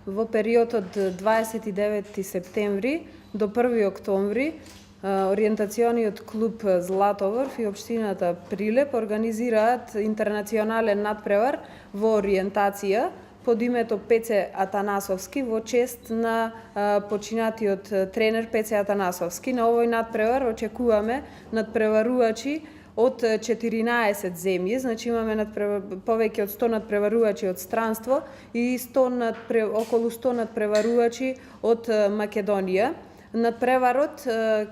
во период од 29 септември до 1 октомври ориентациониот клуб Златоврв и општината Прилеп организираат интернационален надпревар во ориентација под името Пеце Атанасовски во чест на починатиот тренер Пеце Атанасовски. На овој надпревар очекуваме надпреварувачи од 14 земји, значи имаме повеќе од 100 надпреварувачи од странство и околу 100 надпреварувачи од Македонија. Надпреварот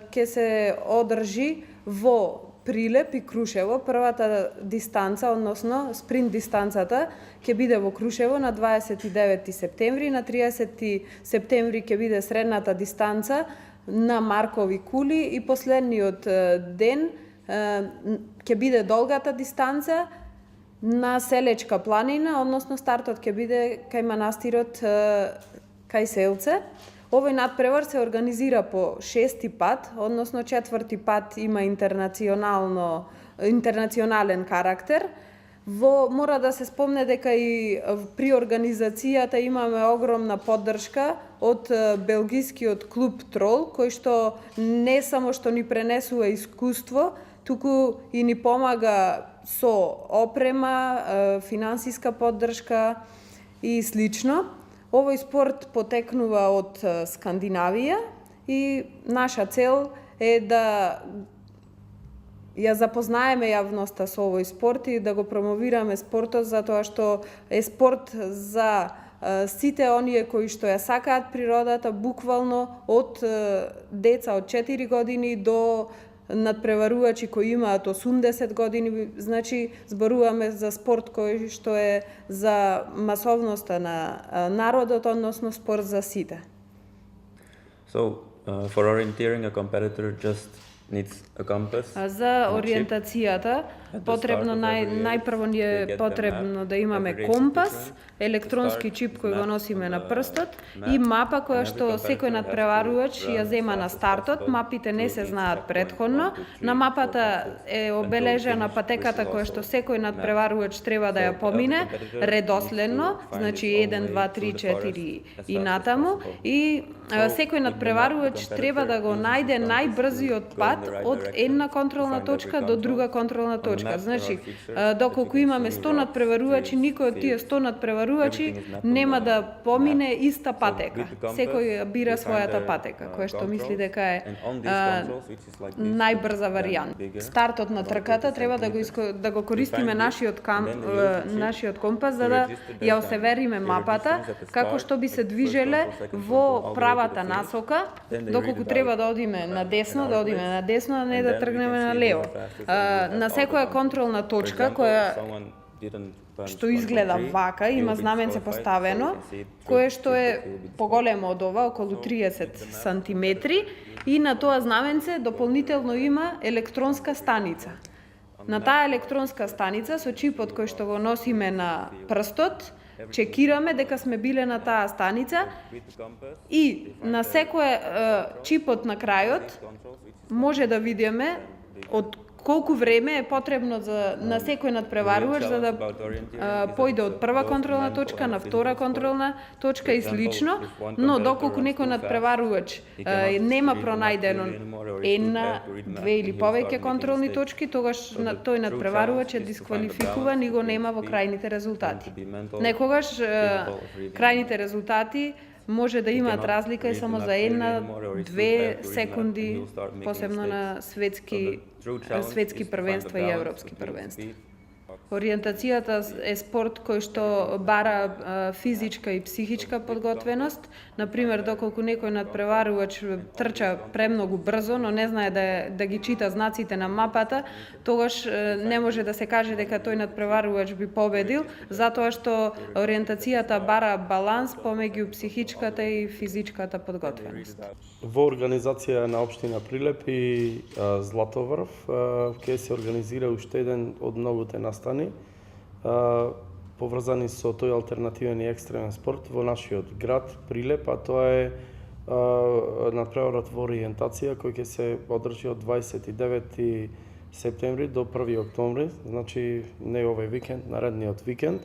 ќе се одржи во Прилеп и Крушево. Првата дистанца, односно спринт дистанцата, ќе биде во Крушево на 29 септември, на 30 септември ќе биде средната дистанца на Маркови кули и последниот ден ќе биде долгата дистанца на Селечка планина, односно стартот ќе биде кај манастирот кај Селце. Овој надпревар се организира по 6-ти пат, односно 4-ти пат има интернационален карактер. Мора да се спомне дека и при организацијата имаме огромна поддршка од белгискиот клуб Трол, кој што не само што ни пренесува искуство, туку и ни помага со опрема, финансиска поддршка и слично. Овој спорт потекнува од Скандинавија и наша цел е да ја запознаеме јавноста со овој спорт и да го промовираме спортот, затоа што е спорт за сите оние кои што ја сакаат природата, буквално од деца од 4 години до надпреварувачи кои имаат 80 години, значи зборуваме за спорт кој што е за масовноста на народот, односно спорт за сите. So, for orienteering, a competitor just needs a compass. За ориентацијата потребно најпрво ни е потребно да имаме компас, електронски чип кој го носиме на прстот и мапа која што секој надпреварувач ја зема на стартот. Мапите не се знаат претходно. На мапата е обележена патеката која што секој надпреварувач треба да ја помине редоследно, значи 1, 2, 3, 4 и натаму, и секој надпреварувач треба да го најде најбрзиот пат од една контролна точка до друга контролна точка. Значи, доколку имаме 100 надпреварувачи, никој од тие 100 надпреварувачи нема да помине иста патека. Секој бира својата патека, која што мисли дека е најбрза варијанта. Стартот на трката треба да го користиме нашиот компас за да ја осевериме мапата како што би се движеле во правата насока, доколку треба да одиме на десно, а не да тргнеме на лево. На секоја контролна точка која што изгледа вака, има знаменце поставено, кое што е поголемо од ова, околу 30 сантиметри, и на тоа знаменце дополнително има електронска станица. На таа електронска станица со чипот кој што го носиме на прстот, чекираме дека сме биле на таа станица и на секој чипот на крајот може да видиме од колку време е потребно на секој надпреварувач за да појде од прва контролна точка на втора контролна точка и слично, но доколку некој надпреварувач нема пронајдено една, две или повеќе контролни точки, тогаш тој надпреварувач е дисквалификуван и го нема во крајните резултати. Некогаш крајните резултати може да имаат разлика и само за 1-2 секунди, посебно на светски првенства и европски првенства. Ориентацијата е спорт кој што бара физичка и психичка подготвеност. Например, доколку некој надпреварувач трча премногу брзо, но не знае да ги чита знаците на мапата, тогаш не може да се каже дека тој надпреварувач би победил, затоа што ориентацијата бара баланс помеѓу психичката и физичката подготвеност. Во организација на општина Прилеп и Златоврв ќе се организира уште еден од многуте настани поврзани со тој алтернативен и екстремен спорт во нашиот град Прилеп, а тоа е надпреварот во ориентација кој ќе се одржи од 29 септември до 1 октомври, значи не овој викенд, наредниот викенд.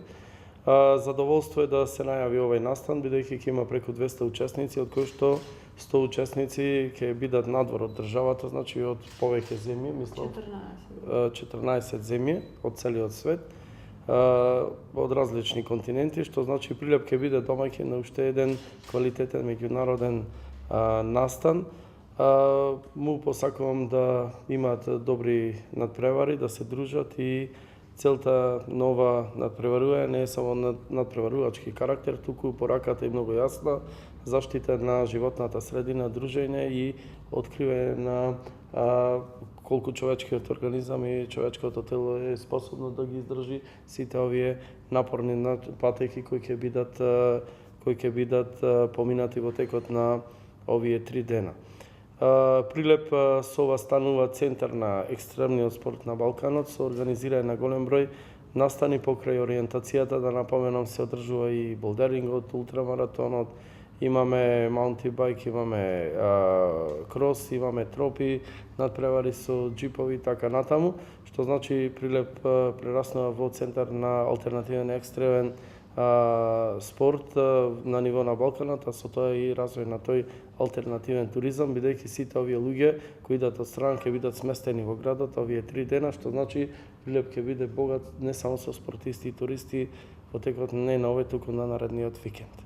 Задоволство е да се најави овој настан, бидејќи ќе има преку 200 учесници, од кои што 100 учесници ќе бидат надвор од државата, значи од повеќе земји, мислам 14 земји од целиот свет, од различни континенти, што значи Прилеп ќе биде домаќин на уште еден квалитетен меѓународен настан. Му посакувам да имаат добри надпревари, да се дружат и целта нова надпреварување не е само надпреварувачки карактер, туку пораката е многу јасна, заштита на животната средина, дружење и откривање на колку човечкиот организам и човечкото тело е способно да ги издржи сите овие напорни патеки кои ќе бидат поминати во текот на овие 3 дена. Прилеп со ова станува центар на екстремниот спорт на Балканот, со организирање на голем број настани покрај ориентацијата, да напоменам се одржува и болдерингот, ултрамаратонот, имаме маунтин байк, имаме крос, имаме тропи, надпревари со джипови и така натаму, што значи Прилеп прераснува во центар на алтернативен екстремен спорт на ниво на Балканот, а со тоа и развој на тој алтернативен туризам, бидејќи сите овие луѓе кои идат од страна ќе бидат сместени во градот овие 3 дена, што значи Прилеп ќе биде богат не само со спортисти и туристи во текот не на овој, туку на наредниот викенд.